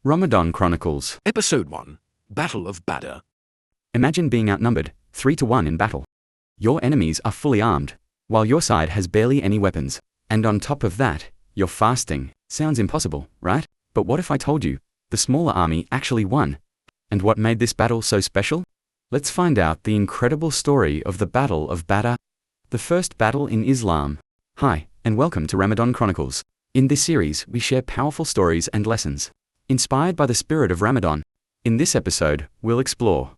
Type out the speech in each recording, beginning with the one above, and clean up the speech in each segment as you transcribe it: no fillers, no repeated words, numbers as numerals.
Ramadan Chronicles. Episode 1, Battle of Badr. Imagine being outnumbered 3-1 in battle. Your enemies are fully armed, while your side has barely any weapons. And on top of that, you're fasting. Sounds impossible, right? But what if I told you, the smaller army actually won? And what made this battle so special? Let's find out the incredible story of the Battle of Badr, the first battle in Islam. Hi, and welcome to Ramadan Chronicles. In this series, we share powerful stories and lessons, inspired by the spirit of Ramadan. In this episode, we'll explore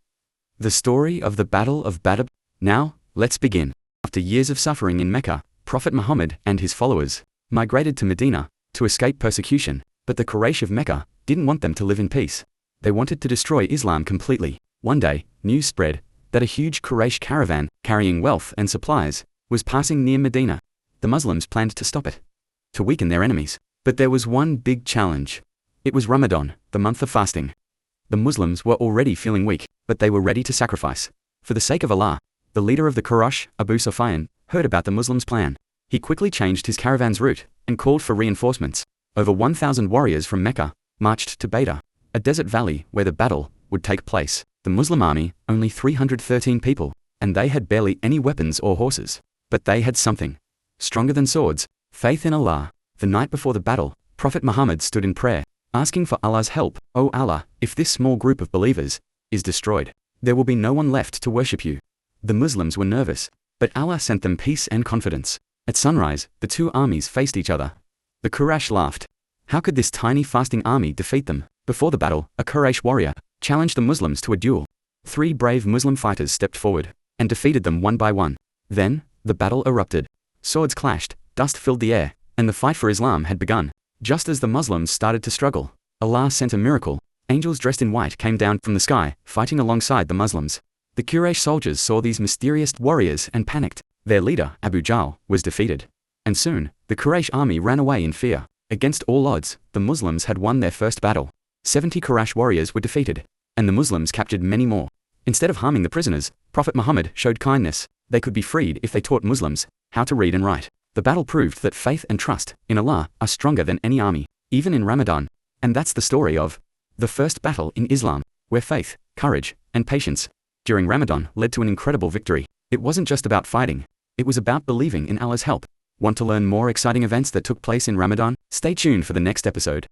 the story of the Battle of Badr. Now, let's begin. After years of suffering in Mecca, Prophet Muhammad and his followers migrated to Medina to escape persecution, but the Quraysh of Mecca didn't want them to live in peace. They wanted to destroy Islam completely. One day, news spread that a huge Quraysh caravan carrying wealth and supplies was passing near Medina. The Muslims planned to stop it, to weaken their enemies. But there was one big challenge. It was Ramadan, the month of fasting. The Muslims were already feeling weak, but they were ready to sacrifice. For the sake of Allah, the leader of the Quraysh, Abu Sufyan, heard about the Muslims' plan. He quickly changed his caravan's route and called for reinforcements. Over 1,000 warriors from Mecca marched to Badr, a desert valley where the battle would take place. The Muslim army, only 313 people, and they had barely any weapons or horses. But they had something stronger than swords: faith in Allah. The night before the battle, Prophet Muhammad stood in prayer, asking for Allah's help. "O Allah, if this small group of believers is destroyed, there will be no one left to worship you." The Muslims were nervous, but Allah sent them peace and confidence. At sunrise, the two armies faced each other. The Quraysh laughed. How could this tiny fasting army defeat them? Before the battle, a Quraysh warrior challenged the Muslims to a duel. 3 brave Muslim fighters stepped forward and defeated them one by one. Then, the battle erupted. Swords clashed, dust filled the air, and the fight for Islam had begun. Just as the Muslims started to struggle, Allah sent a miracle. Angels dressed in white came down from the sky, fighting alongside the Muslims. The Quraysh soldiers saw these mysterious warriors and panicked. Their leader, Abu Jahl, was defeated. And soon, the Quraysh army ran away in fear. Against all odds, the Muslims had won their first battle. 70 Quraysh warriors were defeated, and the Muslims captured many more. Instead of harming the prisoners, Prophet Muhammad showed kindness. They could be freed if they taught Muslims how to read and write. The battle proved that faith and trust in Allah are stronger than any army, even in Ramadan. And that's the story of the first battle in Islam, where faith, courage, and patience during Ramadan led to an incredible victory. It wasn't just about fighting. It was about believing in Allah's help. Want to learn more exciting events that took place in Ramadan? Stay tuned for the next episode.